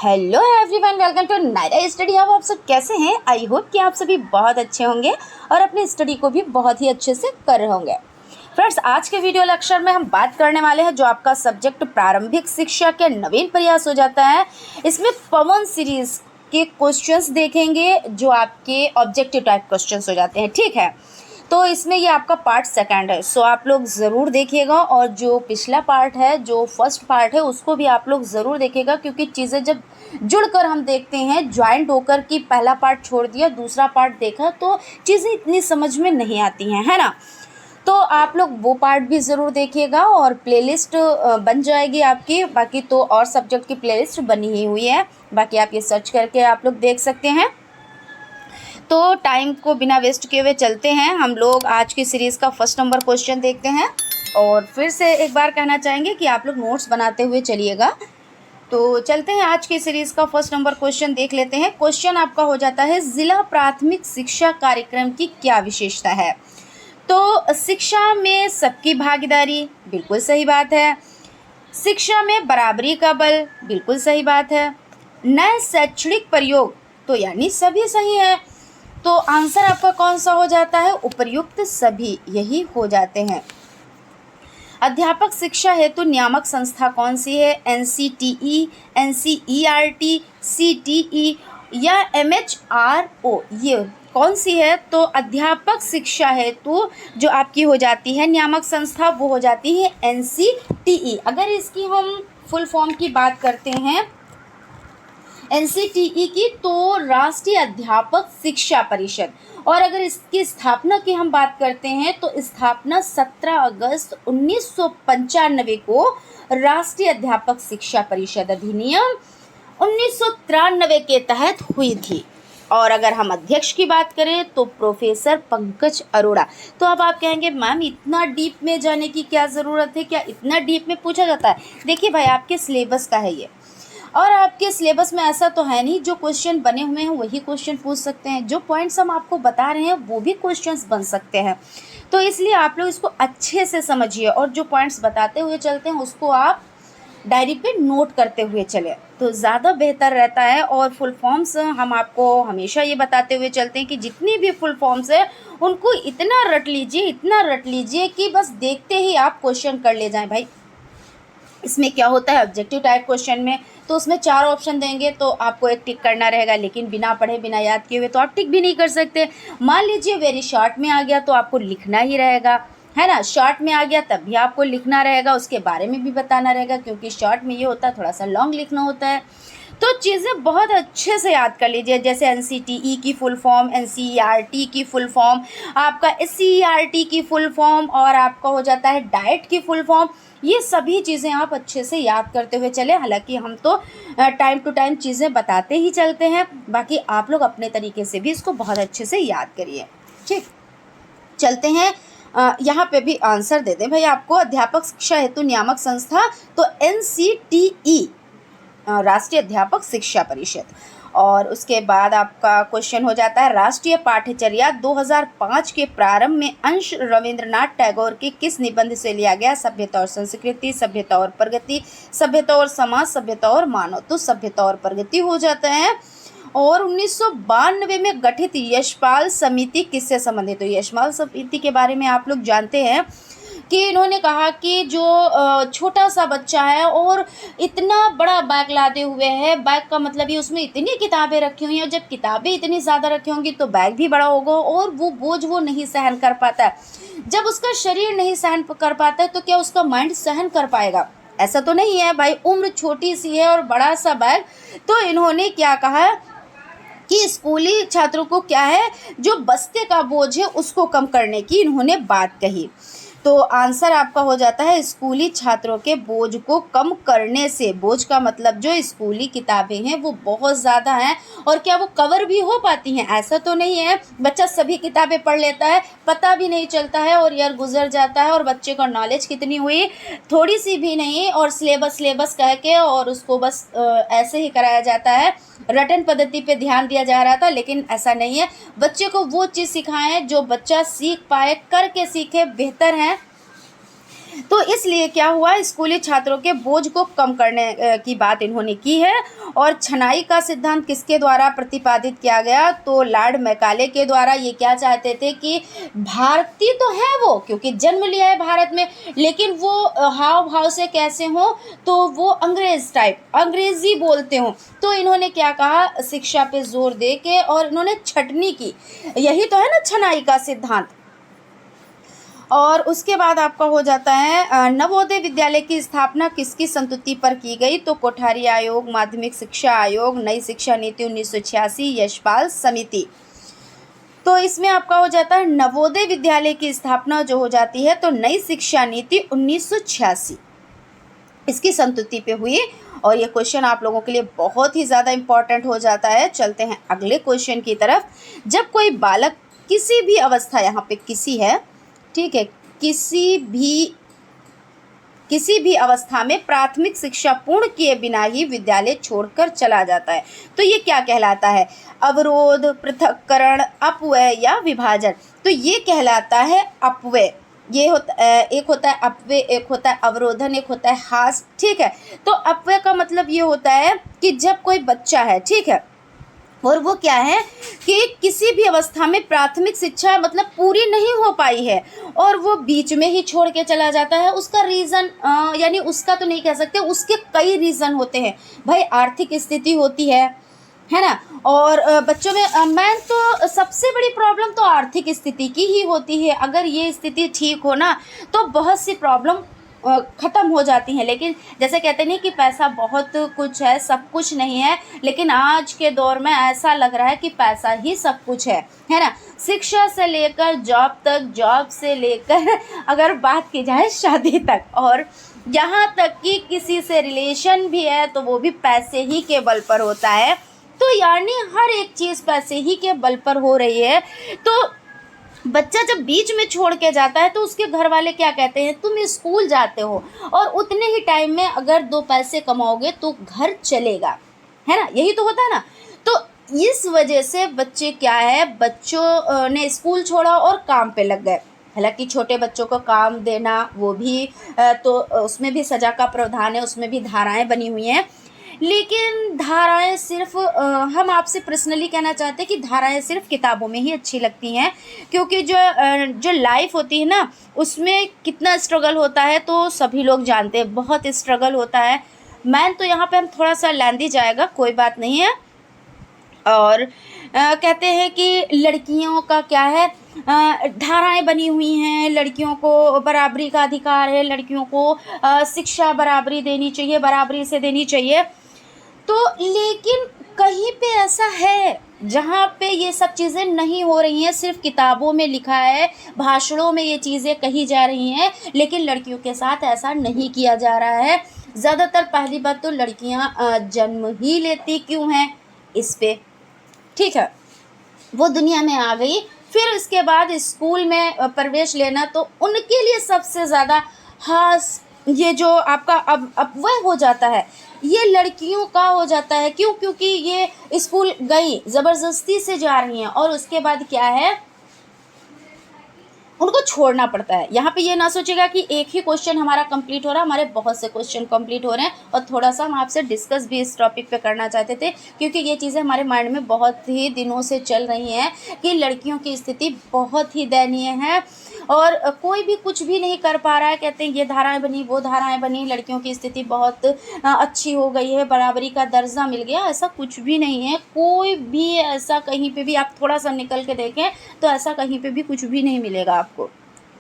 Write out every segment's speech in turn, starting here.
Hello everyone, welcome to Naira study hub. आप सब कैसे हैं? आई होप कि आप सभी बहुत अच्छे होंगे और अपनी स्टडी को भी बहुत ही अच्छे से कर रहे होंगे। फ्रेंड्स, आज के वीडियो लेक्चर में हम बात करने वाले हैं जो आपका सब्जेक्ट प्रारंभिक शिक्षा के नवीन प्रयास हो जाता है। इसमें पवन सीरीज के क्वेश्चंस देखेंगे जो आपके ऑब्जेक्टिव टाइप क्वेश्चंस हो जाते हैं। ठीक है, तो इसमें ये आपका पार्ट सेकंड है, सो आप लोग ज़रूर देखिएगा। और जो पिछला पार्ट है, जो फर्स्ट पार्ट है, उसको भी आप लोग ज़रूर देखिएगा, क्योंकि चीज़ें जब जुड़कर हम देखते हैं, ज्वाइंट होकर कि पहला पार्ट छोड़ दिया दूसरा पार्ट देखा, तो चीज़ें इतनी समझ में नहीं आती हैं, है ना। तो आप लोग वो पार्ट भी ज़रूर देखिएगा और प्लेलिस्ट बन जाएगी आपकी। बाकी तो और सब्जेक्ट की प्लेलिस्ट बनी ही हुई है, बाकी आप ये सर्च करके आप लोग देख सकते हैं। तो टाइम को बिना वेस्ट किए हुए चलते हैं, हम लोग आज की सीरीज़ का फर्स्ट नंबर क्वेश्चन देखते हैं। और फिर से एक बार कहना चाहेंगे कि आप लोग नोट्स बनाते हुए चलिएगा। तो चलते हैं, आज की सीरीज़ का फर्स्ट नंबर क्वेश्चन देख लेते हैं। क्वेश्चन आपका हो जाता है, जिला प्राथमिक शिक्षा कार्यक्रम की क्या विशेषता है। तो शिक्षा में सबकी भागीदारी, बिल्कुल सही बात है। शिक्षा में बराबरी का बल, बिल्कुल सही बात है। नए शैक्षणिक प्रयोग, तो यानी सभी सही है। तो आंसर आपका कौन सा हो जाता है? उपर्युक्त सभी, यही हो जाते हैं। अध्यापक शिक्षा हेतु नियामक संस्था कौन सी है? NCTE, NCERT, CTE या MHRO, ये कौन सी है? तो अध्यापक शिक्षा हेतु जो आपकी हो जाती है नियामक संस्था, वो हो जाती है NCTE। अगर इसकी हम फुल फॉर्म की बात करते हैं NCTE की, तो राष्ट्रीय अध्यापक शिक्षा परिषद। और अगर इसकी स्थापना की हम बात करते हैं तो स्थापना 17 अगस्त 1995 को राष्ट्रीय अध्यापक शिक्षा परिषद अधिनियम 1993 के तहत हुई थी। और अगर हम अध्यक्ष की बात करें तो प्रोफेसर पंकज अरोड़ा। तो अब आप कहेंगे मैम इतना डीप में जाने की क्या ज़रूरत है, क्या इतना डीप में पूछा जाता है? देखिए भाई, आपके सिलेबस का है ये, और आपके सिलेबस में ऐसा तो है नहीं जो क्वेश्चन बने हुए हैं वही क्वेश्चन पूछ सकते हैं। जो पॉइंट्स हम आपको बता रहे हैं वो भी क्वेश्चंस बन सकते हैं। तो इसलिए आप लोग इसको अच्छे से समझिए और जो पॉइंट्स बताते हुए चलते हैं उसको आप डायरी पे नोट करते हुए चले तो ज़्यादा बेहतर रहता है। और फुल फॉर्म्स हम आपको हमेशा ये बताते हुए चलते हैं कि जितनी भी फुल फॉर्म्स है उनको इतना रट लीजिए, इतना रट लीजिए कि बस देखते ही आप क्वेश्चन कर ले जाएं। भाई इसमें क्या होता है, ऑब्जेक्टिव टाइप क्वेश्चन में तो उसमें 4 ऑप्शन देंगे तो आपको एक टिक करना रहेगा, लेकिन बिना पढ़े बिना याद किए हुए तो आप टिक भी नहीं कर सकते। मान लीजिए वेरी शॉर्ट में आ गया तो आपको लिखना ही रहेगा, है ना। शॉर्ट में आ गया तब भी आपको लिखना रहेगा, उसके बारे में भी बताना रहेगा, क्योंकि शॉर्ट में ये होता है थोड़ा सा लॉन्ग लिखना होता है। तो चीज़ें बहुत अच्छे से याद कर लीजिए, जैसे NCTE की फुल फॉर्म, NCERT की फुल फॉर्म, आपका SCERT की फुल फॉर्म, और आपका हो जाता है डाइट की फुल फॉर्म। ये सभी चीज़ें आप अच्छे से याद करते हुए चले। हालांकि हम तो टाइम टू टाइम चीज़ें बताते ही चलते हैं, बाकी आप लोग अपने तरीके से भी इसको बहुत अच्छे से याद करिए। ठीक, चलते हैं। यहाँ पे भी आंसर दे दें भाई आपको। अध्यापक शिक्षा हेतु नियामक संस्था, तो NCTE राष्ट्रीय अध्यापक शिक्षा परिषद। और उसके बाद आपका क्वेश्चन हो जाता है, राष्ट्रीय पाठ्यचर्या 2005 के प्रारंभ में अंश रविंद्रनाथ टैगोर के किस निबंध से लिया गया? सभ्यता और संस्कृति, सभ्यता और प्रगति, सभ्यता और समाज, सभ्यता और मानव। तो सभ्यता और प्रगति हो जाता है। और 1992 में गठित यशपाल समिति किससे संबंधित? तो यशपाल समिति के बारे में आप लोग जानते हैं कि इन्होंने कहा कि जो छोटा सा बच्चा है और इतना बड़ा बैग लादे हुए है, बैग का मतलब ये उसमें इतनी किताबें रखी हुई हैं, और जब किताबें इतनी ज़्यादा रखी होंगी तो बैग भी बड़ा होगा और वो बोझ वो नहीं सहन कर पाता है। जब उसका शरीर नहीं सहन कर पाता है तो क्या उसका माइंड सहन कर पाएगा? ऐसा तो नहीं है भाई, उम्र छोटी सी है और बड़ा सा बैग। तो इन्होंने क्या कहा कि स्कूली छात्रों को क्या है, जो बस्ते का बोझ है उसको कम करने की इन्होंने बात कही। तो आंसर आपका हो जाता है, स्कूली छात्रों के बोझ को कम करने से। बोझ का मतलब जो स्कूली किताबें हैं वो बहुत ज़्यादा हैं, और क्या वो कवर भी हो पाती हैं? ऐसा तो नहीं है। बच्चा सभी किताबें पढ़ लेता है, पता भी नहीं चलता है और ईयर गुजर जाता है, और बच्चे का नॉलेज कितनी हुई, थोड़ी सी भी नहीं, और सिलेबस कह के और उसको बस ऐसे ही कराया जाता है। रटन पद्धति पे ध्यान दिया जा रहा था, लेकिन ऐसा नहीं है। बच्चे को वो चीज़ सिखाएं जो बच्चा सीख पाए, करके सीखे, बेहतर है। तो इसलिए क्या हुआ, स्कूली छात्रों के बोझ को कम करने की बात इन्होंने की है। और छनाई का सिद्धांत किसके द्वारा प्रतिपादित किया गया, तो लॉर्ड मैकाले के द्वारा। ये क्या चाहते थे कि भारतीय तो है वो, क्योंकि जन्म लिया है भारत में, लेकिन वो हाव भाव से कैसे हो, तो वो अंग्रेज टाइप, अंग्रेजी बोलते हो। तो इन्होंने क्या कहा, शिक्षा पे जोर दे के, और इन्होंने छटनी की, यही तो है ना छनाई का सिद्धांत। और उसके बाद आपका हो जाता है नवोदय विद्यालय की स्थापना किसकी संस्तुति पर की गई, तो कोठारी आयोग, माध्यमिक शिक्षा आयोग, नई शिक्षा नीति 1986, यशपाल समिति। तो इसमें आपका हो जाता है नवोदय विद्यालय की स्थापना जो हो जाती है, तो नई शिक्षा नीति 1986 इसकी संस्तुति पे हुई। और ये क्वेश्चन आप लोगों के लिए बहुत ही ज़्यादा इम्पॉर्टेंट हो जाता है। चलते हैं अगले क्वेश्चन की तरफ। जब कोई बालक किसी भी अवस्था, यहाँ पे किसी है, ठीक है, किसी भी अवस्था में प्राथमिक शिक्षा पूर्ण किए बिना ही विद्यालय छोड़कर चला जाता है, तो ये क्या कहलाता है, अवरोध, पृथक्करण, अपव्यय या विभाजन। तो ये कहलाता है अपव्यय। ये एक होता है अपव्यय, एक होता है अवरोधन, एक होता है ह्रास, ठीक है। तो अपव्यय का मतलब ये होता है कि जब कोई बच्चा है, ठीक है, और वो क्या है कि किसी भी अवस्था में प्राथमिक शिक्षा मतलब पूरी नहीं हो पाई है और वो बीच में ही छोड़ के चला जाता है, उसका रीज़न यानी उसका तो नहीं कह सकते, उसके कई रीज़न होते हैं भाई। आर्थिक स्थिति होती है ना, और बच्चों में मैं तो सबसे बड़ी प्रॉब्लम तो आर्थिक स्थिति की ही होती है। अगर ये स्थिति ठीक हो ना तो बहुत सी प्रॉब्लम ख़त्म हो जाती हैं। लेकिन जैसे कहते नहीं कि पैसा बहुत कुछ है, सब कुछ नहीं है, लेकिन आज के दौर में ऐसा लग रहा है कि पैसा ही सब कुछ है ना। शिक्षा से लेकर जॉब तक, जॉब से लेकर अगर बात की जाए शादी तक, और यहाँ तक कि किसी से रिलेशन भी है तो वो भी पैसे ही के बल पर होता है। तो यानी हर एक चीज़ पैसे ही के बल पर हो रही है। तो बच्चा जब बीच में छोड़ के जाता है तो उसके घर वाले क्या कहते हैं, तुम स्कूल जाते हो और उतने ही टाइम में अगर 2 पैसे कमाओगे तो घर चलेगा, है ना, यही तो होता है ना। तो इस वजह से बच्चे क्या है, बच्चों ने स्कूल छोड़ा और काम पे लग गए। हालांकि छोटे बच्चों को काम देना वो भी तो उसमें भी सज़ा का प्रावधान है, उसमें भी धाराएं बनी हुई हैं। लेकिन धाराएं सिर्फ हम आपसे पर्सनली कहना चाहते हैं कि धाराएं सिर्फ किताबों में ही अच्छी लगती हैं, क्योंकि जो लाइफ होती है ना उसमें कितना स्ट्रगल होता है तो सभी लोग जानते हैं, बहुत स्ट्रगल होता है। मैन तो यहाँ पे हम थोड़ा सा लेंदी जाएगा, कोई बात नहीं है। और कहते हैं कि लड़कियों का क्या है, धाराएं बनी हुई हैं, लड़कियों को बराबरी का अधिकार है, लड़कियों को शिक्षा बराबरी देनी चाहिए, बराबरी से देनी चाहिए। तो लेकिन कहीं पे ऐसा है जहाँ पे ये सब चीज़ें नहीं हो रही हैं, सिर्फ किताबों में लिखा है, भाषणों में ये चीज़ें कही जा रही हैं, लेकिन लड़कियों के साथ ऐसा नहीं किया जा रहा है। ज़्यादातर पहली बात तो लड़कियाँ जन्म ही लेती क्यों हैं इस पे, ठीक है, वो दुनिया में आ गई, फिर इसके बाद स्कूल में प्रवेश लेना तो उनके लिए सबसे ज़्यादा खास ये जो आपका अब वह हो जाता है, ये लड़कियों का हो जाता है। क्यों? क्योंकि ये स्कूल गई, ज़बरदस्ती से जा रही हैं और उसके बाद क्या है, उनको छोड़ना पड़ता है। यहाँ पे ये ना सोचेगा कि एक ही क्वेश्चन हमारा कंप्लीट हो रहा है, हमारे बहुत से क्वेश्चन कंप्लीट हो रहे हैं। और थोड़ा सा हम आपसे डिस्कस भी इस टॉपिक पे करना चाहते थे, क्योंकि ये चीज़ें हमारे माइंड में बहुत ही दिनों से चल रही हैं कि लड़कियों की स्थिति बहुत ही दयनीय है और कोई भी कुछ भी नहीं कर पा रहा है। कहते हैं ये धाराएं बनी, वो धाराएं बनी, लड़कियों की स्थिति बहुत अच्छी हो गई है, बराबरी का दर्जा मिल गया। ऐसा कुछ भी नहीं है, कोई भी ऐसा कहीं पे भी आप थोड़ा सा निकल के देखें तो ऐसा कहीं पे भी कुछ भी नहीं मिलेगा आपको,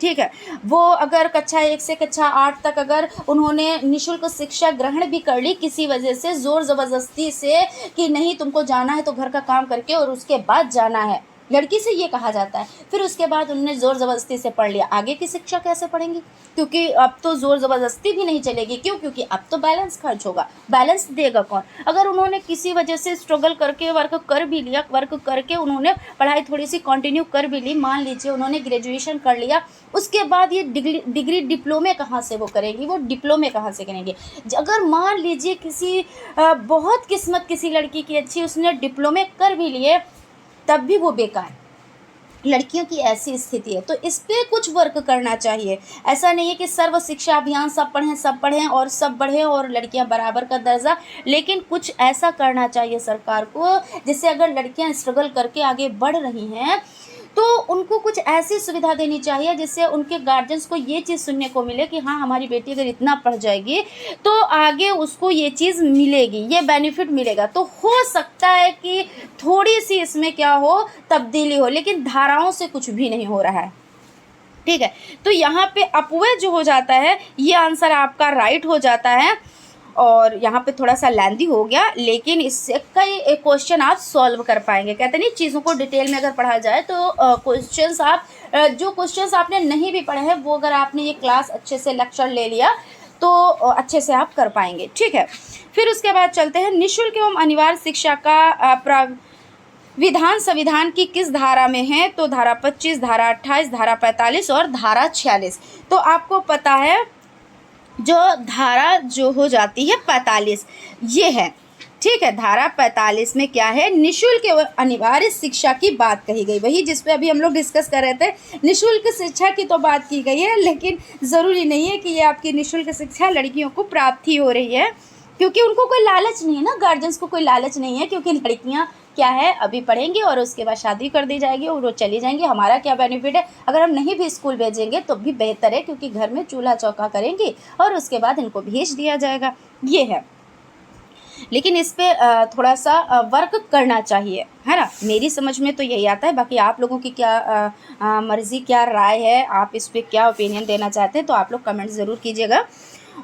ठीक है। वो अगर कक्षा 1 से कक्षा 8 तक अगर उन्होंने निःशुल्क शिक्षा ग्रहण भी कर ली किसी वजह से, ज़ोर ज़बरदस्ती से कि नहीं तुमको जाना है तो घर का काम करके और उसके बाद जाना है, लड़की से ये कहा जाता है, फिर उसके बाद उन्होंने ज़ोर ज़बरदस्ती से पढ़ लिया, आगे की शिक्षा कैसे पढ़ेंगी? क्योंकि अब तो ज़ोर ज़बरदस्ती भी नहीं चलेगी। क्यों? क्योंकि अब तो बैलेंस खर्च होगा, बैलेंस देगा कौन? अगर उन्होंने किसी वजह से स्ट्रगल करके वर्क कर भी लिया, वर्क करके उन्होंने पढ़ाई थोड़ी सी कंटिन्यू कर भी ली, मान लीजिए उन्होंने ग्रेजुएशन कर लिया, उसके बाद ये डिग्री डिप्लोमे कहाँ से वो करेंगी, वो डिप्लोमे कहाँ से करेंगे? अगर मान लीजिए किसी बहुत किस्मत किसी लड़की की अच्छी, उसने डिप्लोमे कर भी लिए, तब भी वो बेकार, लड़कियों की ऐसी स्थिति है, तो इस पे कुछ वर्क करना चाहिए। ऐसा नहीं है कि सर्व शिक्षा अभियान सब पढ़ें और सब बढ़ें और लड़कियां बराबर का दर्जा, लेकिन कुछ ऐसा करना चाहिए सरकार को जिससे अगर लड़कियां स्ट्रगल करके आगे बढ़ रही हैं तो उनको कुछ ऐसी सुविधा देनी चाहिए जिससे उनके गार्जियंस को ये चीज़ सुनने को मिले कि हाँ, हमारी बेटी अगर इतना पढ़ जाएगी तो आगे उसको ये चीज़ मिलेगी, ये बेनिफिट मिलेगा। तो हो सकता है कि थोड़ी सी इसमें क्या हो, तब्दीली हो, लेकिन धाराओं से कुछ भी नहीं हो रहा है। ठीक है, तो यहाँ पे अपव्यय जो हो जाता है, ये आंसर आपका राइट हो जाता है। और यहाँ पे थोड़ा सा लेंदी हो गया, लेकिन इससे कई क्वेश्चन आप सॉल्व कर पाएंगे। कहते नहीं, चीज़ों को डिटेल में अगर पढ़ा जाए तो क्वेश्चंस आप जो क्वेश्चंस आपने नहीं भी पढ़े हैं वो अगर आपने ये क्लास अच्छे से लेक्चर ले लिया तो अच्छे से आप कर पाएंगे। ठीक है, फिर उसके बाद चलते हैं, निःशुल्क एवं अनिवार्य शिक्षा का विधान संविधान की किस धारा में है? तो धारा 25, धारा 28, धारा 45 और धारा 46। तो आपको पता है जो धारा जो हो जाती है 45 ये है। ठीक है, धारा 45 में क्या है? निःशुल्क एवं अनिवार्य शिक्षा की बात कही गई, वही जिस पे अभी हम लोग डिस्कस कर रहे थे। निःशुल्क शिक्षा की तो बात की गई है, लेकिन ज़रूरी नहीं है कि ये आपकी निःशुल्क शिक्षा लड़कियों को प्राप्त ही हो रही है, क्योंकि उनको कोई लालच नहीं है ना, गार्जियंस को कोई लालच नहीं है, क्योंकि लड़कियां क्या है अभी पढ़ेंगी और उसके बाद शादी कर दी जाएगी और वो चली जाएंगी। हमारा क्या बेनिफिट है? अगर हम नहीं भी स्कूल भेजेंगे तो भी बेहतर है, क्योंकि घर में चूल्हा चौका करेंगी और उसके बाद इनको भेज दिया जाएगा, ये है। लेकिन इस पे थोड़ा सा वर्क करना चाहिए, है ना। मेरी समझ में तो यही आता है, बाकी आप लोगों की क्या मर्ज़ी, क्या राय है, आप इस पर क्या ओपिनियन देना चाहते हैं तो आप लोग कमेंट ज़रूर कीजिएगा।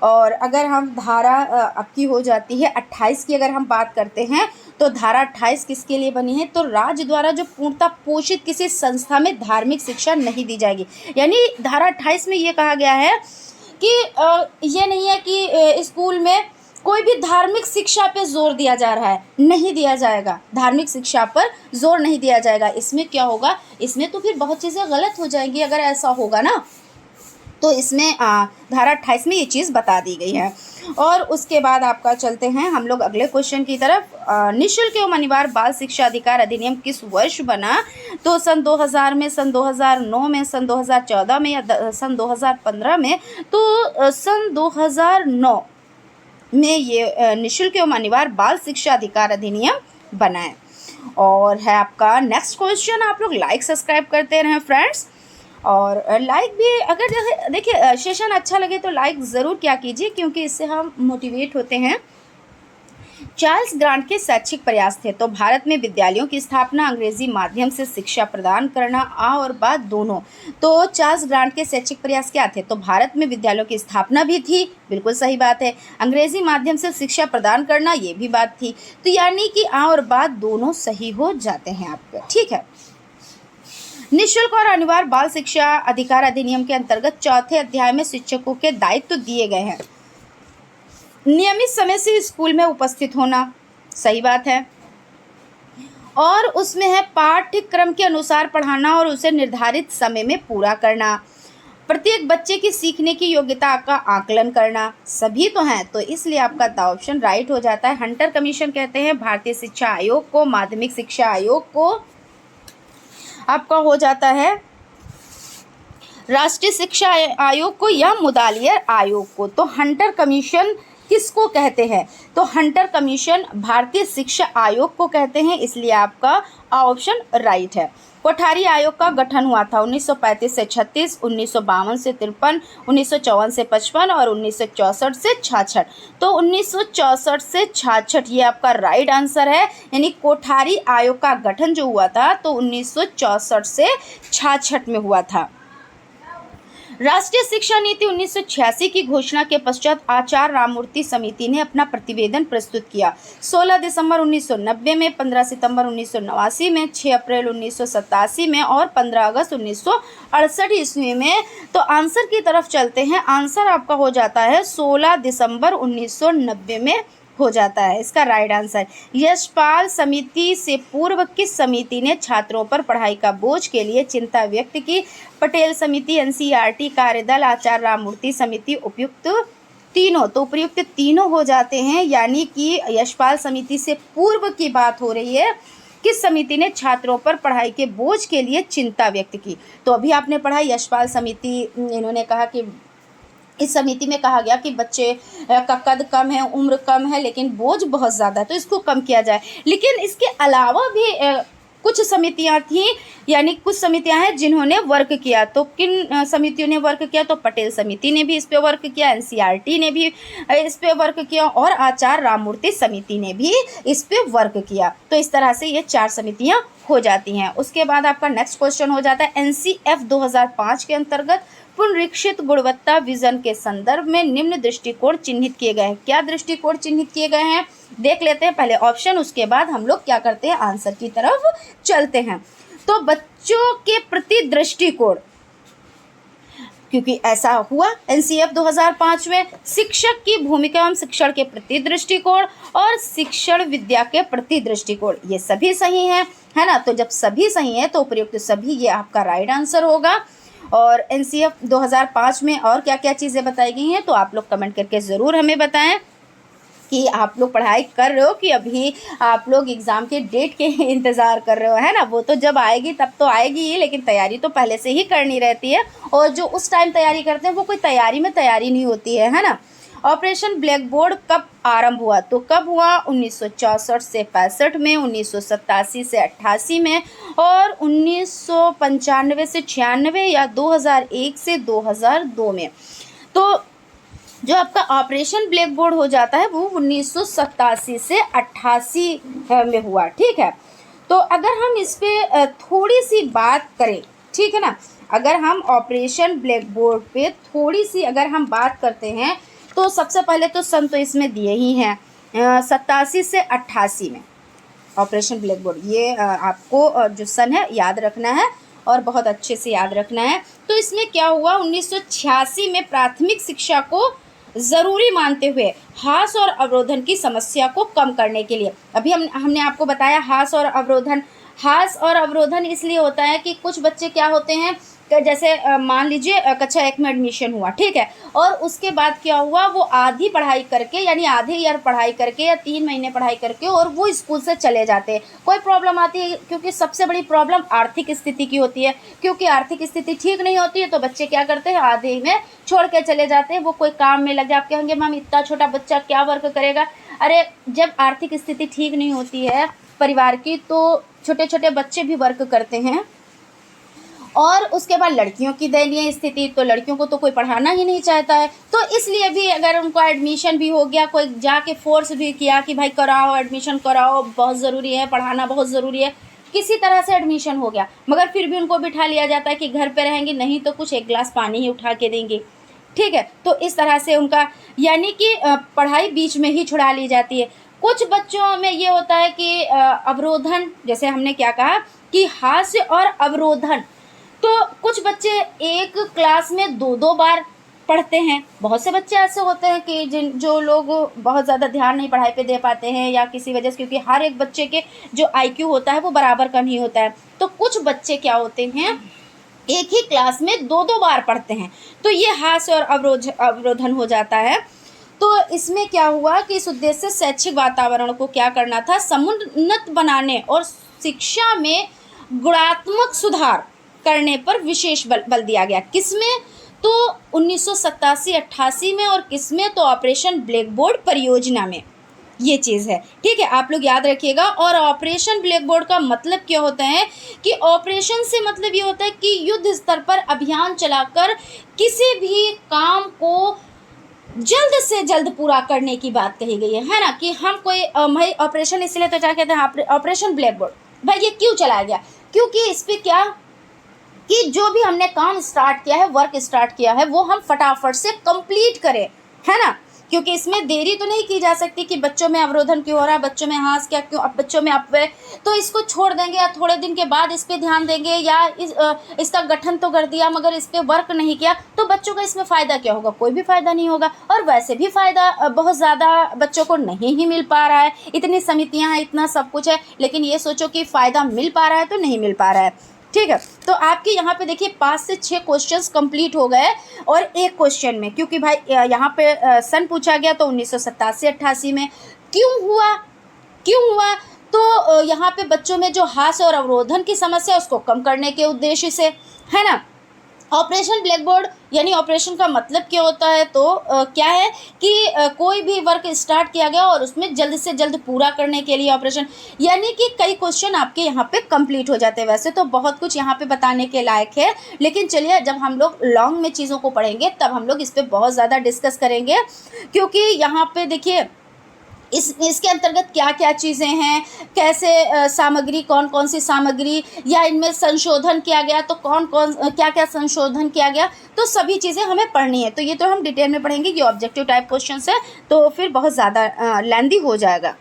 और अगर हम धारा आपकी हो जाती है 28 की अगर हम बात करते हैं, तो धारा 28 किसके लिए बनी है? तो राज्य द्वारा जो पूर्णतः पोषित किसी संस्था में धार्मिक शिक्षा नहीं दी जाएगी। यानी धारा 28 में ये कहा गया है कि ये नहीं है कि स्कूल में कोई भी धार्मिक शिक्षा पे जोर दिया जा रहा है, नहीं दिया जाएगा, धार्मिक शिक्षा पर जोर नहीं दिया जाएगा। इसमें क्या होगा? इसमें तो फिर बहुत चीज़ें गलत हो जाएंगी अगर ऐसा होगा ना, तो इसमें धारा 28 में ये चीज़ बता दी गई है। और उसके बाद आपका चलते हैं हम लोग अगले क्वेश्चन की तरफ। निःशुल्क एवं अनिवार्य बाल शिक्षा अधिकार अधिनियम किस वर्ष बना? तो सन 2000 में, सन 2009 में, सन 2014 में या सन 2015 में? तो सन 2009 में ये निःशुल्क एवं अनिवार्य बाल शिक्षा अधिकार अधिनियम बना है। और है आपका नेक्स्ट क्वेश्चन। आप लोग लाइक सब्सक्राइब करते रहें फ्रेंड्स, और लाइक भी अगर देखिए सेशन अच्छा लगे तो लाइक ज़रूर क्या कीजिए, क्योंकि इससे हम मोटिवेट होते हैं। चार्ल्स ग्रांट के शैक्षिक प्रयास थे। तो भारत में विद्यालयों की स्थापना, अंग्रेजी माध्यम से शिक्षा प्रदान करना, और बात दोनों। तो चार्ल्स ग्रांट के शैक्षिक प्रयास क्या थे? तो भारत में विद्यालयों की स्थापना भी थी, बिल्कुल सही बात है। अंग्रेजी माध्यम से शिक्षा प्रदान करना, ये भी बात थी। तो यानी कि और बात दोनों सही हो जाते हैं आपके। ठीक है, निःशुल्क और अनिवार्य बाल शिक्षा अधिकार अधिनियम के अंतर्गत चौथे अध्याय में शिक्षकों के दायित्व दिए गए हैं। नियमित समय से स्कूल में उपस्थित होना, सही बात है। और उसमें है पाठ्यक्रम के अनुसार पढ़ाना और उसे निर्धारित समय में पूरा करना। प्रत्येक बच्चे की सीखने की योग्यता का आकलन करना, सभी तो हैं, तो इसलिए आपका द ऑप्शन राइट हो जाता है। हंटर कमीशन कहते हैं भारतीय शिक्षा आयोग को, माध्यमिक शिक्षा आयोग को। आपका हो जाता है राष्ट्रीय शिक्षा आयोग को या मुदालियर आयोग को। तो हंटर कमीशन किसको कहते हैं? तो हंटर कमीशन भारतीय शिक्षा आयोग को कहते हैं, इसलिए आपका ऑप्शन राइट है। कोठारी आयोग का गठन हुआ था 1935 से 36, 1952 से 53, 1954 से 55 और 1964 से 66। तो 1964 से 66 ये आपका राइट आंसर है। यानी कोठारी आयोग का गठन जो हुआ था तो 1964 से 66 में हुआ था। राष्ट्रीय शिक्षा नीति 1986 की घोषणा के पश्चात आचार्य राममूर्ति समिति ने अपना प्रतिवेदन प्रस्तुत किया। 16 दिसंबर 1990 में, 15 सितंबर 1989 में, 6 अप्रैल 1987 में और 15 अगस्त 1968 ईस्वी में। तो आंसर की तरफ चलते हैं। आंसर आपका हो जाता है 16 दिसंबर 1990 में हो जाता है इसका राइट आंसर। यशपाल समिति से पूर्व किस समिति ने छात्रों पर पढ़ाई का बोझ के लिए चिंता व्यक्त की? पटेल समिति, एनसीईआरटी कार्यदल, आचार्य राममूर्ति समिति, उपयुक्त तीनों। तो उपयुक्त तीनों हो जाते हैं, यानी कि यशपाल समिति से पूर्व की बात हो रही है किस समिति ने छात्रों पर पढ़ाई के बोझ के लिए चिंता व्यक्त की? तो अभी आपने पढ़ा यशपाल समिति, इन्होंने कहा कि इस समिति में कहा गया कि बच्चे का कद कम है, उम्र कम है, लेकिन बोझ बहुत ज़्यादा है, तो इसको कम किया जाए। लेकिन इसके अलावा भी कुछ समितियां थीं, यानी कुछ समितियां हैं जिन्होंने वर्क किया। तो किन समितियों ने वर्क किया? तो पटेल समिति ने भी इस पे वर्क किया, एनसीईआरटी ने भी इस पे वर्क किया और आचार्य राममूर्ति समिति ने भी इस पे वर्क किया। तो इस तरह से ये 4 समितियां हो जाती हैं। उसके बाद आपका नेक्स्ट क्वेश्चन हो जाता है एनसीएफ 2005 के अंतर्गत पुनरीक्षित गुणवत्ता विजन के संदर्भ में निम्न दृष्टिकोण चिन्हित किए गए हैं। क्या दृष्टिकोण चिन्हित किए गए हैं देख लेते हैं, पहले ऑप्शन, उसके बाद हम लोग क्या करते हैं, आंसर की तरफ चलते हैं। तो बच्चों के प्रति दृष्टिकोण, क्योंकि ऐसा हुआ एनसीएफ 2005 में, शिक्षक की भूमिका एवं शिक्षण के प्रति दृष्टिकोण और शिक्षण विद्या के प्रति दृष्टिकोण, ये सभी सही है ना? तो जब सभी सही है तो उपयुक्त सभी ये आपका राइट आंसर होगा। और एनसीएफ 2005 में और क्या क्या चीज़ें बताई गई हैं तो आप लोग कमेंट करके ज़रूर हमें बताएं कि आप लोग पढ़ाई कर रहे हो कि अभी आप लोग एग्ज़ाम के डेट के इंतज़ार कर रहे हो, है ना? वो तो जब आएगी तब तो आएगी ही, लेकिन तैयारी तो पहले से ही करनी रहती है। और जो उस टाइम तैयारी करते हैं वो कोई तैयारी में तैयारी नहीं होती है ना? ऑपरेशन ब्लैक बोर्ड कब आरंभ हुआ? तो कब हुआ? 1964 से 65 में, 1987 से 88 में, और 1995 से 96 या 2001 से 2002 में। तो जो आपका ऑपरेशन ब्लैक बोर्ड हो जाता है वो 1987 से 88 में हुआ, ठीक है। तो अगर हम इस पे थोड़ी सी बात करें, ठीक है ना, अगर हम ऑपरेशन ब्लैक बोर्ड पे थोड़ी सी अगर हम बात करते हैं तो सबसे पहले तो सन तो इसमें दिए ही हैं, 87 से 88 में ऑपरेशन ब्लैक बोर्ड, ये आपको जो सन है याद रखना है और बहुत अच्छे से याद रखना है। तो इसमें क्या हुआ, 1986 में प्राथमिक शिक्षा को ज़रूरी मानते हुए ह्रास और अवरोधन की समस्या को कम करने के लिए, अभी हमने आपको बताया ह्रास और अवरोधन इसलिए होता है कि कुछ बच्चे क्या होते हैं, जैसे मान लीजिए कक्षा 1 में एडमिशन हुआ, ठीक है, और उसके बाद क्या हुआ, वो आधी पढ़ाई करके यानी आधे ईयर पढ़ाई करके या 3 महीने पढ़ाई करके और वो स्कूल से चले जाते हैं। कोई प्रॉब्लम आती है, क्योंकि सबसे बड़ी प्रॉब्लम आर्थिक स्थिति की होती है, क्योंकि आर्थिक स्थिति ठीक नहीं होती है तो बच्चे क्या करते हैं, आधे में छोड़ के चले जाते हैं, वो कोई काम में लग जाए। आप कहेंगे मैम इतना छोटा बच्चा क्या वर्क करेगा? अरे जब आर्थिक स्थिति ठीक नहीं होती है परिवार की तो छोटे छोटे बच्चे भी वर्क करते हैं। और उसके बाद लड़कियों की दयनीय स्थिति, तो लड़कियों को तो कोई पढ़ाना ही नहीं चाहता है, तो इसलिए भी अगर उनको एडमिशन भी हो गया, कोई जाके फोर्स भी किया कि भाई कराओ, एडमिशन कराओ, बहुत ज़रूरी है, पढ़ाना बहुत ज़रूरी है, किसी तरह से एडमिशन हो गया, मगर फिर भी उनको बिठा लिया जाता है कि घर पे रहेंगे, नहीं तो कुछ 1 गिलास पानी ही उठा के देंगे, ठीक है। तो इस तरह से उनका यानी कि पढ़ाई बीच में ही छुड़ा ली जाती है। कुछ बच्चों में ये होता है कि अवरोधन, जैसे हमने क्या कहा कि हास्य और अवरोधन, तो कुछ बच्चे एक क्लास में 2-2 बार पढ़ते हैं। बहुत से बच्चे ऐसे होते हैं कि जो लोग बहुत ज़्यादा ध्यान नहीं पढ़ाई पे दे पाते हैं या किसी वजह से, क्योंकि हर एक बच्चे के जो आईक्यू होता है वो बराबर का नहीं होता है, तो कुछ बच्चे क्या होते हैं एक ही क्लास में 2-2 बार पढ़ते हैं, तो ये हास्य और अवरोधन हो जाता है। तो इसमें क्या हुआ कि इस उद्देश्य से शैक्षिक वातावरण को क्या करना था, समुन्नत बनाने और शिक्षा में गुणात्मक सुधार करने पर विशेष बल दिया गया। किसमें? तो 1987-88 में, और किसमें? तो ऑपरेशन ब्लैक बोर्ड परियोजना में ये चीज़ है, ठीक है, आप लोग याद रखिएगा। और ऑपरेशन ब्लैक बोर्ड का मतलब क्या होता है कि ऑपरेशन से मतलब ये होता है कि युद्ध स्तर पर अभियान चलाकर किसी भी काम को जल्द से जल्द पूरा करने की बात कही गई है ना, कि हम कोई भाई ऑपरेशन इसलिए तो क्या कहते हैं ऑपरेशन ब्लैक बोर्ड, भाई ये क्यों चलाया गया, क्योंकि इस पर क्या कि जो भी हमने काम स्टार्ट किया है, वर्क स्टार्ट किया है, वो हम फटाफट से कंप्लीट करें, है ना, क्योंकि इसमें देरी तो नहीं की जा सकती कि बच्चों में अवरोधन क्यों हो रहा है, बच्चों में हास क्या क्यों, अब बच्चों में अपव्यय, तो इसको छोड़ देंगे या थोड़े दिन के बाद इस पे ध्यान देंगे, या इसका गठन तो कर दिया मगर इस पे वर्क नहीं किया, तो बच्चों का इसमें फ़ायदा क्या होगा? कोई भी फ़ायदा नहीं होगा। और वैसे भी फ़ायदा बहुत ज़्यादा बच्चों को नहीं ही मिल पा रहा है, इतनी समितियाँ हैं, इतना सब कुछ है, लेकिन ये सोचो कि फ़ायदा मिल पा रहा है तो नहीं मिल पा रहा है, ठीक है। तो आपके यहाँ पे देखिए 5 से 6 क्वेश्चंस कंप्लीट हो गए, और एक क्वेश्चन में, क्योंकि भाई यहाँ पे सन पूछा गया तो 1987-88 में क्यों हुआ, तो यहाँ पे बच्चों में जो हास्य और अवरोधन की समस्या उसको कम करने के उद्देश्य से, है ना। ऑपरेशन ब्लैक बोर्ड यानी ऑपरेशन का मतलब क्या होता है, तो क्या है कि कोई भी वर्क स्टार्ट किया गया और उसमें जल्द से जल्द पूरा करने के लिए ऑपरेशन, यानी कि कई क्वेश्चन आपके यहाँ पे कंप्लीट हो जाते हैं। वैसे तो बहुत कुछ यहाँ पे बताने के लायक है, लेकिन चलिए जब हम लोग लॉन्ग में चीज़ों को पढ़ेंगे तब हम लोग इस पर बहुत ज़्यादा डिस्कस करेंगे, क्योंकि यहाँ पे देखिए इसके अंतर्गत क्या क्या चीज़ें हैं, कैसे सामग्री, कौन कौन सी सामग्री, या इनमें संशोधन किया गया तो कौन कौन क्या क्या संशोधन किया गया, तो सभी चीज़ें हमें पढ़नी है। तो ये तो हम डिटेल में पढ़ेंगे, ये ऑब्जेक्टिव टाइप क्वेश्चंस है तो फिर बहुत ज़्यादा लेंदी हो जाएगा।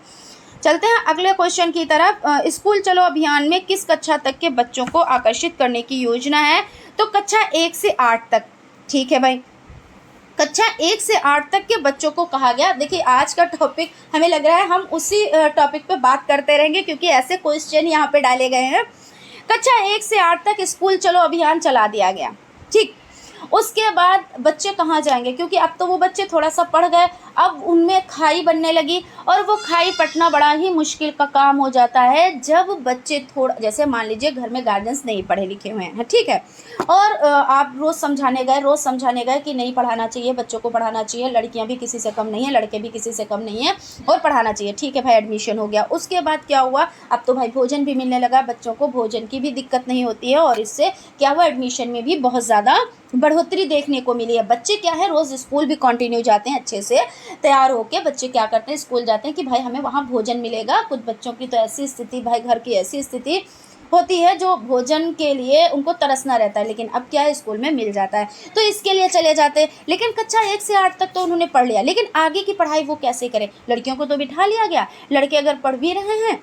चलते हैं अगले क्वेश्चन की तरफ। स्कूल चलो अभियान में किस कक्षा तक के बच्चों को आकर्षित करने की योजना है, तो कक्षा 1 से 8 तक। ठीक है भाई, कक्षा 1 से 8 तक के बच्चों को कहा गया। देखिए आज का टॉपिक हमें लग रहा है हम उसी टॉपिक पे बात करते रहेंगे, क्योंकि ऐसे क्वेश्चन यहाँ पे डाले गए हैं। कक्षा 1 से 8 तक स्कूल चलो अभियान चला दिया गया, ठीक। उसके बाद बच्चे कहाँ जाएंगे, क्योंकि अब तो वो बच्चे थोड़ा सा पढ़ गए, अब उनमें खाई बनने लगी, और वो खाई पटना बड़ा ही मुश्किल का काम हो जाता है जब बच्चे थोड़ा, जैसे मान लीजिए घर में गार्जियंस नहीं पढ़े लिखे हुए हैं, ठीक है, और आप रोज़ समझाने गए कि नहीं पढ़ाना चाहिए, बच्चों को पढ़ाना चाहिए, लड़कियां भी किसी से कम नहीं है, लड़के भी किसी से कम नहीं है, और पढ़ाना चाहिए, ठीक है भाई, एडमिशन हो गया। उसके बाद क्या हुआ, अब तो भाई भोजन भी मिलने लगा, बच्चों को भोजन की भी दिक्कत नहीं होती है, और इससे क्या हुआ, एडमिशन में भी बहुत ज़्यादा बढ़ोतरी देखने को मिली है। बच्चे क्या है, रोज़ स्कूल भी कंटिन्यू जाते हैं, अच्छे से तैयार होके बच्चे क्या करते हैं, स्कूल जाते हैं कि भाई हमें वहाँ भोजन मिलेगा। कुछ बच्चों की तो ऐसी स्थिति, भाई घर की ऐसी स्थिति होती है जो भोजन के लिए उनको तरसना रहता है, लेकिन अब क्या है, स्कूल में मिल जाता है तो इसके लिए चले जाते हैं। लेकिन कक्षा 1 से 8 तक तो उन्होंने पढ़ लिया, लेकिन आगे की पढ़ाई वो कैसे करें। लड़कियों को तो बिठा लिया गया, लड़के अगर पढ़ भी रहे हैं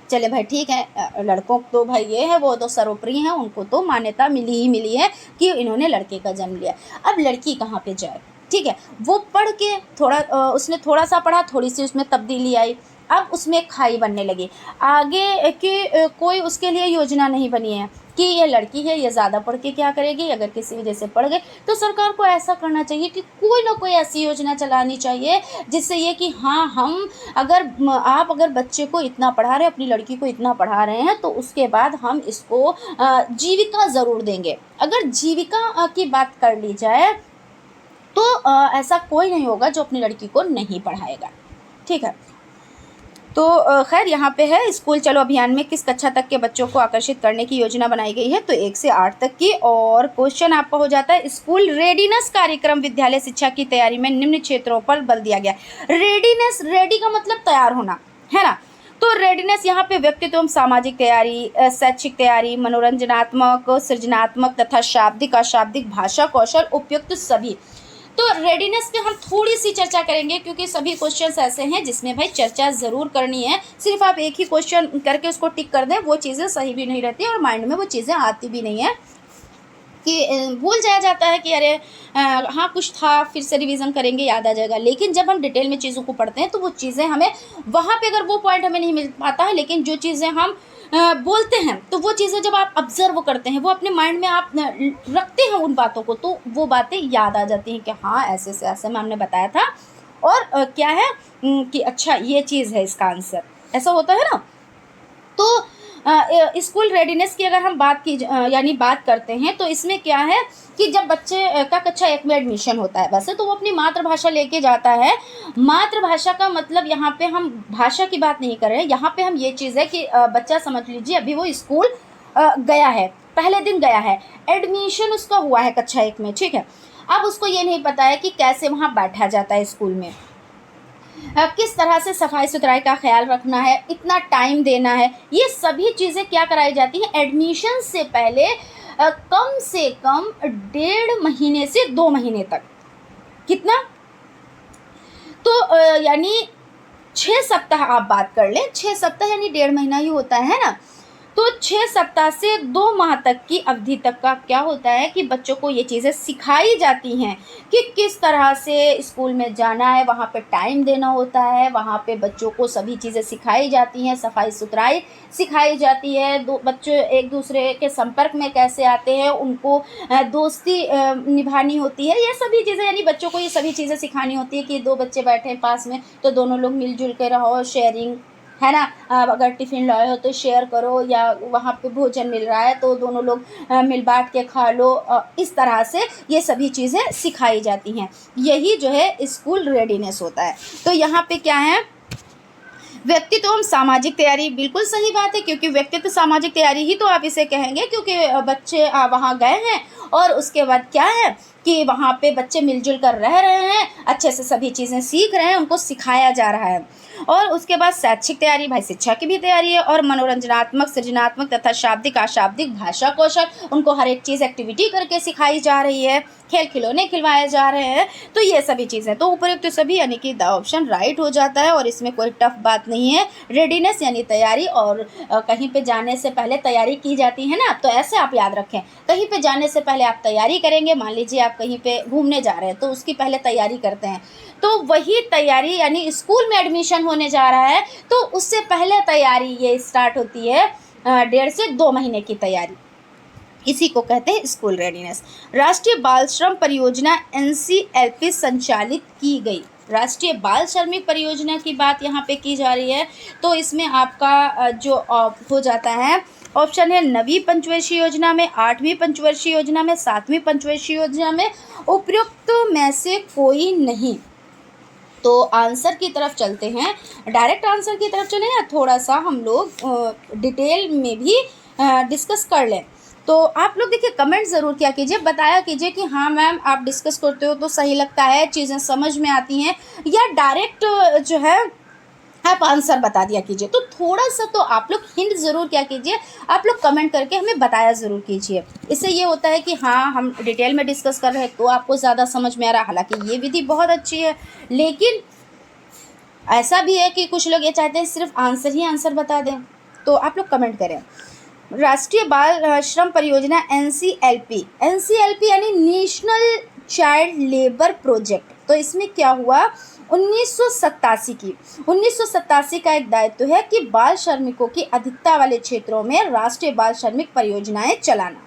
चले भाई ठीक है, लड़कों तो भाई ये है, वो तो सर्वोपरि हैं, उनको तो मान्यता मिली ही मिली है कि इन्होंने लड़के का जन्म लिया। अब लड़की कहाँ पे जाए, ठीक है, वो पढ़ के थोड़ा उसने थोड़ा सा पढ़ा, थोड़ी सी उसमें तब्दीली आई, अब उसमें खाई बनने लगी। आगे की कोई उसके लिए योजना नहीं बनी है कि ये लड़की है, ये ज़्यादा पढ़ के क्या करेगी, अगर किसी वजह से पढ़ गए तो सरकार को ऐसा करना चाहिए कि कोई ना कोई ऐसी योजना चलानी चाहिए जिससे ये कि हाँ, हम आप अगर बच्चे को इतना पढ़ा रहे हैं, अपनी लड़की को इतना पढ़ा रहे हैं, तो उसके बाद हम इसको जीविका ज़रूर देंगे। अगर जीविका की बात कर ली जाए तो ऐसा कोई नहीं होगा जो अपनी लड़की को नहीं पढ़ाएगा, ठीक है। तो खैर यहाँ पे है, स्कूल चलो अभियान में किस कक्षा तक के बच्चों को आकर्षित करने की योजना बनाई गई है, तो 1 से 8 तक की। और क्वेश्चन आपका हो जाता है, स्कूल रेडीनेस कार्यक्रम विद्यालय शिक्षा की तैयारी में निम्न क्षेत्रों पर बल दिया गया। रेडीनेस, रेडी का मतलब तैयार होना, है ना। तो रेडीनेस यहाँ पे व्यक्तित्व एवं सामाजिक तैयारी, शैक्षिक तैयारी, मनोरंजनात्मक, सृजनात्मक तथा शाब्दिक अशाब्दिक भाषा कौशल उपयुक्त सभी। तो रेडीनेस पे हम थोड़ी सी चर्चा करेंगे, क्योंकि सभी क्वेश्चंस ऐसे हैं जिसमें भाई चर्चा ज़रूर करनी है। सिर्फ आप एक ही क्वेश्चन करके उसको टिक कर दें, वो चीज़ें सही भी नहीं रहती और माइंड में वो चीज़ें आती भी नहीं है, कि भूल जाया जाता है कि अरे हाँ कुछ था, फिर से रिवीजन करेंगे, याद आ जाएगा। लेकिन जब हम डिटेल में चीज़ों को पढ़ते हैं तो वो चीज़ें हमें वहाँ पे, अगर वो पॉइंट हमें नहीं मिल पाता है, लेकिन जो चीज़ें हम बोलते हैं तो वो चीज़ें जब आप ऑब्जर्व करते हैं, वो अपने माइंड में आप रखते हैं उन बातों को, तो वो बातें याद आ जाती हैं कि हाँ ऐसे से ऐसे मैम ने बताया था, और क्या है कि अच्छा ये चीज़ है, इसका आंसर ऐसा होता है ना। तो स्कूल रेडीनेस की अगर हम बात करते हैं, तो इसमें क्या है कि जब बच्चे का कक्षा 1 में एडमिशन होता है, वैसे तो वो अपनी मातृभाषा लेके जाता है। मातृभाषा का मतलब यहाँ पे हम भाषा की बात नहीं कर रहे हैं, यहाँ पे हम ये चीज़ है कि बच्चा समझ लीजिए अभी वो स्कूल गया है, पहले दिन गया है, एडमिशन उसका हुआ है कक्षा 1 में, ठीक है। अब उसको ये नहीं पता है कि कैसे वहाँ बैठा जाता है स्कूल में, किस तरह से सफाई सुथराई का ख्याल रखना है, इतना टाइम देना है, ये सभी चीज़ें क्या कराई जाती हैं एडमिशन से पहले, कम से कम 1.5 महीने से 2 महीने तक। कितना, तो यानी 6 सप्ताह आप बात कर लें, 6 सप्ताह यानी 1.5 महीना ही होता है ना। तो 6 सप्ताह से 2 माह तक की अवधि तक का क्या होता है कि बच्चों को ये चीज़ें सिखाई जाती हैं कि किस तरह से स्कूल में जाना है, वहाँ पे टाइम देना होता है, वहाँ पे बच्चों को सभी चीज़ें सिखाई जाती हैं, सफाई सुथराई सिखाई जाती है, बच्चे एक दूसरे के संपर्क में कैसे आते हैं, उनको दोस्ती निभानी होती है, ये सभी चीज़ें, यानी बच्चों को ये सभी चीज़ें सिखानी होती है कि 2 बच्चे बैठे हैं पास में तो दोनों लोग मिलजुल के रहो, शेयरिंग है ना। अगर टिफ़िन लाए हो तो शेयर करो, या वहाँ पे भोजन मिल रहा है तो दोनों लोग मिल बाँट के खा लो। इस तरह से ये सभी चीज़ें सिखाई जाती हैं। यही जो है स्कूल रेडीनेस होता है। तो यहाँ पे क्या है, व्यक्तित्व एवं सामाजिक तैयारी, बिल्कुल सही बात है, क्योंकि व्यक्तित्व सामाजिक तैयारी ही तो आप इसे कहेंगे, क्योंकि बच्चे वहाँ गए हैं और उसके बाद क्या है कि वहाँ पे बच्चे मिलजुल कर रह रहे हैं, अच्छे से सभी चीज़ें सीख रहे हैं, उनको सिखाया जा रहा है। और उसके बाद शैक्षिक तैयारी, भाई शिक्षा की भी तैयारी है, और मनोरंजनात्मक, सृजनात्मक तथा शाब्दिक अशाब्दिक भाषा कौशल, उनको हर एक चीज़ एक्टिविटी करके सिखाई जा रही है, खेल खिलौने खिलवाए जा रहे हैं। तो ये सभी चीज़ें, तो उपयुक्त सभी यानी कि द ऑप्शन राइट हो जाता है, और इसमें कोई टफ बात नहीं है। रेडीनेस यानी तैयारी, और कहीं पे जाने से पहले तैयारी की जाती है ना, तो ऐसे आप याद रखें, कहीं पे जाने से पहले आप तैयारी करेंगे। मान लीजिए आप कहीं पे घूमने जा रहे हैं तो उसकी पहले तैयारी करते हैं, तो वही तैयारी यानी स्कूल में एडमिशन होने जा रहा है तो उससे पहले तैयारी ये स्टार्ट होती है, 1.5 से 2 महीने की तैयारी, इसी को कहते हैं स्कूल रेडीनेस। राष्ट्रीय बाल श्रम परियोजना NCLP संचालित की गई। राष्ट्रीय बाल श्रमिक परियोजना की बात यहाँ पे की जा रही है, तो इसमें आपका जो हो जाता है ऑप्शन है 9वीं पंचवर्षीय योजना में, 8वीं पंचवर्षीय योजना में, 7वीं पंचवर्षीय योजना में, उपयुक्त में से कोई नहीं। तो आंसर की तरफ चलते हैं, डायरेक्ट आंसर की तरफ चलें, या थोड़ा सा हम लोग डिटेल में भी डिस्कस कर लें। तो आप लोग देखिए कमेंट ज़रूर किया कीजिए, बताया कीजिए कि हाँ मैम आप डिस्कस करते हो तो सही लगता है, चीज़ें समझ में आती हैं, या डायरेक्ट जो है आप आंसर बता दिया कीजिए। तो थोड़ा सा तो आप लोग हिंट ज़रूर क्या कीजिए, आप लोग कमेंट करके हमें बताया ज़रूर कीजिए। इससे ये होता है कि हाँ हम डिटेल में डिस्कस कर रहे हैं तो आपको ज़्यादा समझ में आ रहा है। हालांकि ये विधि बहुत अच्छी है, लेकिन ऐसा भी है कि कुछ लोग ये चाहते हैं सिर्फ आंसर ही आंसर बता दें। तो आप लोग कमेंट करें। राष्ट्रीय बाल श्रम परियोजना NCLP यानी नेशनल चाइल्ड लेबर प्रोजेक्ट, तो इसमें क्या हुआ 1987 का एक दायित्व है कि बाल श्रमिकों की अधिकता वाले क्षेत्रों में राष्ट्रीय बाल श्रमिक परियोजनाएं चलाना।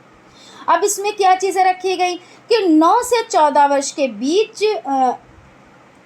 अब इसमें क्या चीज़ें रखी गई कि 9 से 14 वर्ष के बीच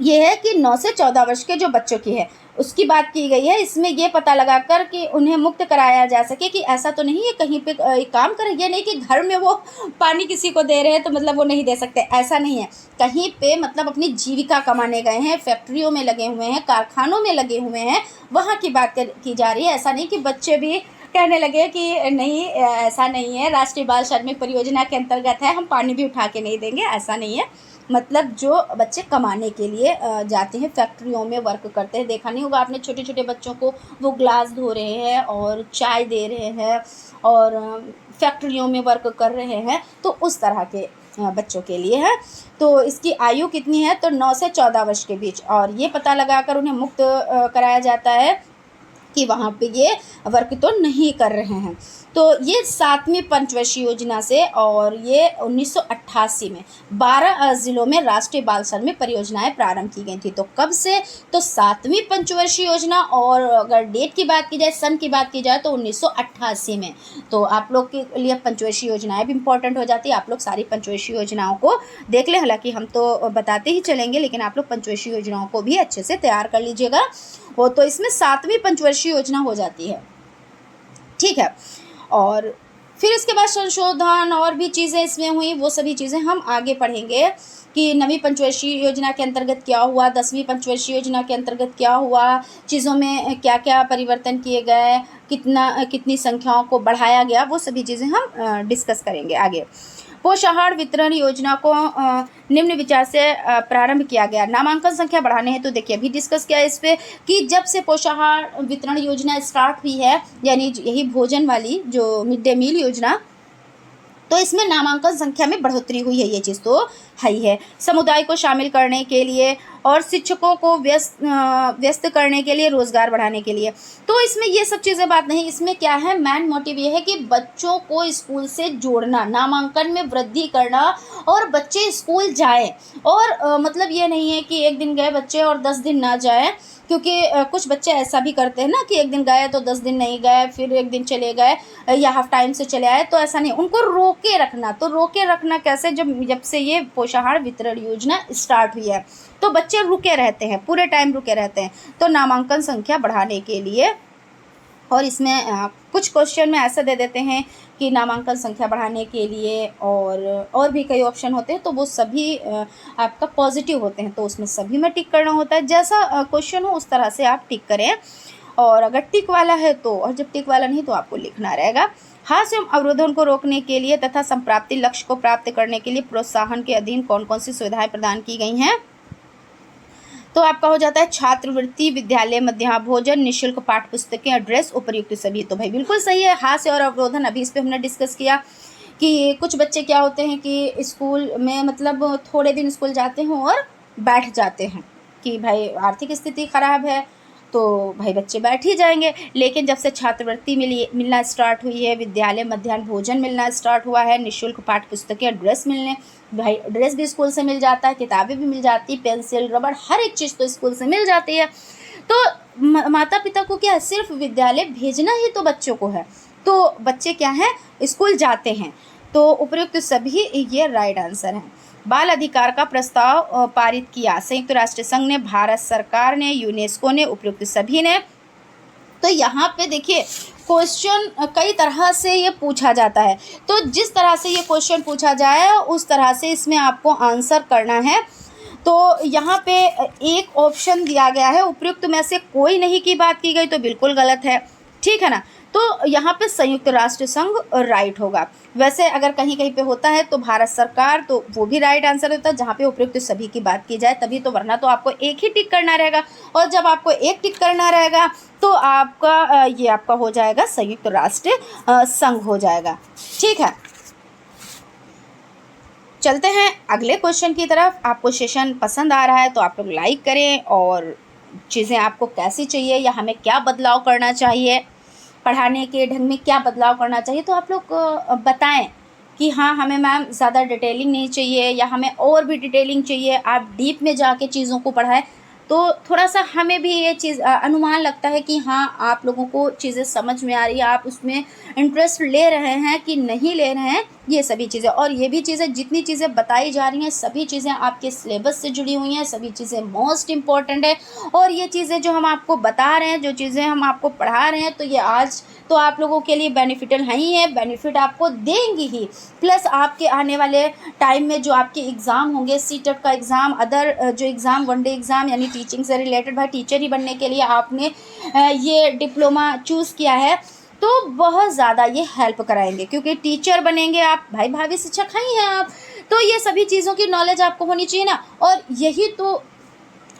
ये है कि 9 से 14 वर्ष के जो बच्चों की है उसकी बात की गई है। इसमें ये पता लगाकर कि उन्हें मुक्त कराया जा सके, कि ऐसा तो नहीं है कहीं पे एक काम करें, ये नहीं कि घर में वो पानी किसी को दे रहे हैं तो मतलब वो नहीं दे सकते, ऐसा नहीं है। कहीं पे मतलब अपनी जीविका कमाने गए हैं, फैक्ट्रियों में लगे हुए हैं, कारखानों में लगे हुए हैं, वहाँ की बात की जा रही है। ऐसा नहीं कि बच्चे भी कहने लगे कि नहीं ऐसा नहीं है, राष्ट्रीय बाल श्रमिक परियोजना के अंतर्गत है, हम पानी भी उठा के नहीं देंगे, ऐसा नहीं है। मतलब जो बच्चे कमाने के लिए जाते हैं, फैक्ट्रियों में वर्क करते हैं, देखा नहीं होगा आपने छोटे छोटे बच्चों को, वो ग्लास धो रहे हैं और चाय दे रहे हैं और फैक्ट्रियों में वर्क कर रहे हैं, तो उस तरह के बच्चों के लिए है। तो इसकी आयु कितनी है, तो 9 से 14 वर्ष के बीच, और ये पता लगाकर उन्हें मुक्त कराया जाता है कि वहाँ पे ये वर्क तो नहीं कर रहे हैं। तो ये 7वीं पंचवर्षीय योजना से, और ये 1988 में 12 ज़िलों में राष्ट्रीय बाल श्रमिक परियोजनाएं प्रारंभ की गई थी। तो कब से, तो 7वीं पंचवर्षीय योजना, और अगर डेट की बात की जाए, सन की बात की जाए, तो 1988 में। तो आप लोग के लिए पंचवर्षीय योजनाएं भी इंपॉर्टेंट हो जाती है। आप लोग सारी पंचवर्षीय योजनाओं को देख लें, हालांकि हम तो बताते ही चलेंगे, लेकिन आप लोग पंचवर्षीय योजनाओं को भी अच्छे से तैयार कर लीजिएगा। वो तो इसमें 7वीं पंचवर्षीय योजना हो जाती है, ठीक है। और फिर इसके बाद संशोधन और भी चीज़ें इसमें हुई, वो सभी चीज़ें हम आगे पढ़ेंगे कि 9वीं पंचवर्षीय योजना के अंतर्गत क्या हुआ, 10वीं पंचवर्षीय योजना के अंतर्गत क्या हुआ, चीज़ों में क्या क्या परिवर्तन किए गए, कितनी संख्याओं को बढ़ाया गया, वो सभी चीज़ें हम डिस्कस करेंगे आगे। पोषाहार वितरण योजना को निम्न विचार से प्रारंभ किया गया। नामांकन संख्या बढ़ाने हैं, तो देखिए अभी डिस्कस किया इस पे कि जब से पोषाहार वितरण योजना स्टार्ट हुई है, यानी यही भोजन वाली जो मिड डे मील योजना, तो इसमें नामांकन संख्या में बढ़ोतरी हुई है, ये चीज़ तो है ही है। समुदाय को शामिल करने के लिए और शिक्षकों को व्यस्त करने के लिए, रोज़गार बढ़ाने के लिए। तो इसमें ये सब चीज़ें बात नहीं, इसमें क्या है, मेन मोटिव ये है कि बच्चों को स्कूल से जोड़ना, नामांकन में वृद्धि करना, और बच्चे स्कूल जाएं। और मतलब ये नहीं है कि एक दिन गए बच्चे और 10 दिन ना जाए, क्योंकि कुछ बच्चे ऐसा भी करते हैं ना कि एक दिन गए तो 10 दिन नहीं गए, फिर एक दिन चले गए या हाफ टाइम से चले आए, तो ऐसा नहीं, उनको रोके रखना। तो रोके रखना कैसे, जब से ये पोषाहार वितरण योजना स्टार्ट हुई है, तो बच्चे रुके रहते हैं, पूरे टाइम रुके रहते हैं। तो नामांकन संख्या बढ़ाने के लिए, और इसमें कुछ क्वेश्चन में ऐसा दे देते हैं कि नामांकन संख्या बढ़ाने के लिए और भी कई ऑप्शन होते हैं, तो वो सभी आपका पॉजिटिव होते हैं, तो उसमें सभी में टिक करना होता है। जैसा क्वेश्चन हो उस तरह से आप टिक करें, और अगर टिक वाला है तो, और जब टिक वाला नहीं तो आपको लिखना रहेगा। हास्य एवं अवरोधन को रोकने के लिए तथा संप्राप्ति लक्ष्य को प्राप्त करने के लिए प्रोत्साहन के अधीन कौन कौन सी सुविधाएं प्रदान की गई हैं? तो आपका हो जाता है छात्रवृत्ति, विद्यालय मध्याह्न भोजन, निःशुल्क पाठ्य पुस्तकें, ड्रेस, उपयुक्त सभी। तो भाई बिल्कुल सही है। हास्य और अवरोधन, अभी इस पे हमने डिस्कस किया कि कुछ बच्चे क्या होते हैं कि स्कूल में मतलब थोड़े दिन स्कूल जाते हैं और बैठ जाते हैं कि भाई आर्थिक स्थिति खराब है, तो भाई बच्चे बैठ ही जाएंगे। लेकिन जब से छात्रवृत्ति मिलना स्टार्ट हुई है, विद्यालय मध्याह्न भोजन मिलना स्टार्ट हुआ है, निःशुल्क पाठ्य पुस्तकें, ड्रेस मिलने, भाई ड्रेस भी स्कूल से मिल जाता है, किताबें भी मिल जाती, पेंसिल रबड़ हर एक चीज़ तो स्कूल से मिल जाती है। तो माता पिता को क्या है, सिर्फ विद्यालय भेजना ही तो बच्चों को है, तो बच्चे क्या हैं, स्कूल जाते हैं। तो उपयुक्त सभी ये राइट आंसर है। बाल अधिकार का प्रस्ताव पारित किया संयुक्त राष्ट्र संघ ने, भारत सरकार ने, यूनेस्को ने, उपयुक्त सभी ने। तो यहाँ पे देखिए क्वेश्चन कई तरह से ये पूछा जाता है, तो जिस तरह से ये क्वेश्चन पूछा जाए उस तरह से इसमें आपको आंसर करना है। तो यहाँ पे एक ऑप्शन दिया गया है, उपयुक्त में से कोई नहीं की बात की गई तो बिल्कुल गलत है, ठीक है ना। तो यहाँ पे संयुक्त राष्ट्र संघ राइट होगा। वैसे अगर कहीं कहीं पे होता है तो भारत सरकार, तो वो भी राइट आंसर होता है जहाँ पे उपयुक्त सभी की बात की जाए तभी तो, वरना तो आपको एक ही टिक करना रहेगा। और जब आपको एक टिक करना रहेगा तो आपका ये आपका हो जाएगा संयुक्त राष्ट्र संघ हो जाएगा, ठीक है। चलते हैं अगले क्वेश्चन की तरफ। आपको सेशन पसंद आ रहा है तो आप लोग लाइक करें, और चीज़ें आपको कैसी चाहिए या हमें क्या बदलाव करना चाहिए, पढ़ाने के ढंग में क्या बदलाव करना चाहिए, तो आप लोग बताएं कि हाँ हमें मैम ज़्यादा डिटेलिंग नहीं चाहिए या हमें और भी डिटेलिंग चाहिए, आप डीप में जाके चीज़ों को पढ़ाएं। तो थोड़ा सा हमें भी ये चीज़ अनुमान लगता है कि हाँ आप लोगों को चीज़ें समझ में आ रही है, आप उसमें इंटरेस्ट ले रहे हैं कि नहीं ले रहे हैं, ये सभी चीज़ें। और ये भी चीज़ें, जितनी चीज़ें बताई जा रही हैं सभी चीज़ें आपके सिलेबस से जुड़ी हुई हैं, सभी चीज़ें मोस्ट इम्पॉर्टेंट है। और ये चीज़ें जो हम आपको बता रहे हैं, जो चीज़ें हम आपको पढ़ा रहे हैं, तो ये आज तो आप लोगों के लिए बेनिफिशियल है ही है, बेनिफिट आपको देंगी ही। प्लस आपके आने वाले टाइम में जो आपके एग्ज़ाम होंगे, सीटेट का एग्ज़ाम, अदर जो एग्ज़ाम, वनडे एग्ज़ाम, यानी टीचिंग से रिलेटेड, भाई टीचर ही बनने के लिए आपने ये डिप्लोमा चूज़ किया है, तो बहुत ज़्यादा ये हेल्प कराएंगे, क्योंकि टीचर बनेंगे आप, भाई भावी शिक्षक ही हैं आप, तो ये सभी चीज़ों की नॉलेज आपको होनी चाहिए ना। और यही तो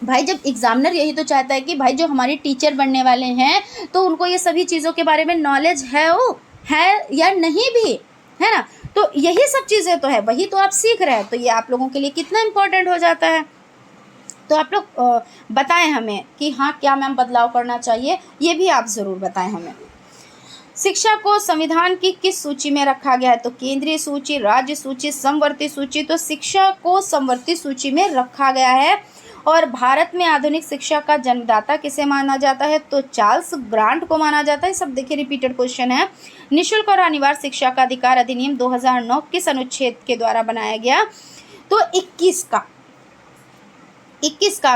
भाई, जब एग्जामिनर यही तो चाहता है कि भाई जो हमारे टीचर बनने वाले हैं तो उनको ये सभी चीज़ों के बारे में नॉलेज है या नहीं भी, है ना। तो यही सब चीज़ें तो है, वही तो आप सीख रहे हैं, तो ये आप लोगों के लिए कितना इम्पोर्टेंट हो जाता है। तो आप लोग बताएं हमें कि हाँ क्या मैम बदलाव करना चाहिए, ये भी आप ज़रूर बताएं हमें। शिक्षा को संविधान की किस सूची में रखा गया है? तो केंद्रीय सूची, राज्य सूची, समवर्ती सूची। तो शिक्षा को समवर्ती सूची में रखा गया है। और भारत में आधुनिक शिक्षा का जन्मदाता किसे माना जाता है? तो चार्ल्स ग्रांट को माना जाता है। सब देखिए रिपीटेड क्वेश्चन है। निःशुल्क और अनिवार्य शिक्षा का अधिकार अधिनियम 2009 किस अनुच्छेद के द्वारा बनाया गया? तो 21 का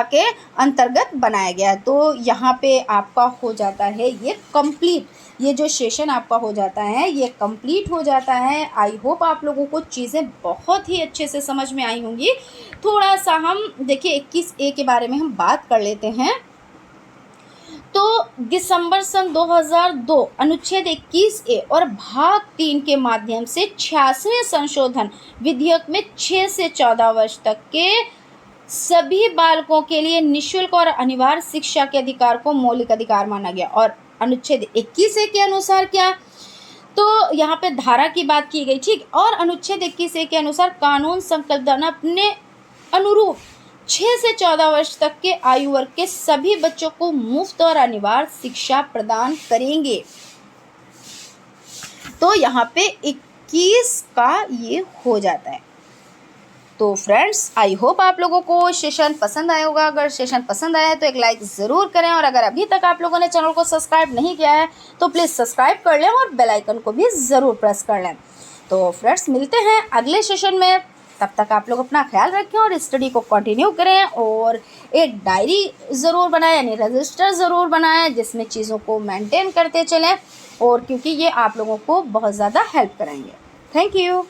के अंतर्गत बनाया गया है। तो यहाँ पे आपका हो जाता है ये कंप्लीट, ये जो सेशन आपका हो जाता है ये कंप्लीट हो जाता है। आई होप आप लोगों को चीज़ें बहुत ही अच्छे से समझ में आई होंगी। थोड़ा सा हम देखिए 21A के बारे में हम बात कर लेते हैं। तो दिसंबर सन 2002 अनुच्छेद 21A और भाग 3 के माध्यम से 86वें संशोधन विधेयक में 6 से 14 वर्ष तक के सभी बालकों के लिए निःशुल्क और अनिवार्य शिक्षा के अधिकार को मौलिक अधिकार माना गया। और अनुच्छेद 21A के अनुसार क्या? तो यहाँ पे धारा की बात की गई, ठीक। और अनुच्छेद 21A के अनुसार कानून संकल्पना अपने अनुरूप 6 से 14 वर्ष तक के आयु वर्ग के सभी बच्चों को मुफ्त और अनिवार्य शिक्षा प्रदान करेंगे। तो यहाँ पे 21 का ये हो जाता है। तो फ्रेंड्स आई होप आप लोगों को सेशन पसंद आया होगा। अगर सेशन पसंद आया है तो एक लाइक ज़रूर करें, और अगर अभी तक आप लोगों ने चैनल को सब्सक्राइब नहीं किया है तो प्लीज़ सब्सक्राइब कर लें और बेल आइकन को भी ज़रूर प्रेस कर लें। तो फ्रेंड्स मिलते हैं अगले सेशन में। तब तक आप लोग अपना ख्याल रखें और स्टडी को कंटिन्यू करें, और एक डायरी ज़रूर बनाएं, यानी रजिस्टर ज़रूर बनाएं जिसमें चीज़ों को मेंटेन करते चलें, और क्योंकि ये आप लोगों को बहुत ज़्यादा हेल्प करेंगे। Thank you.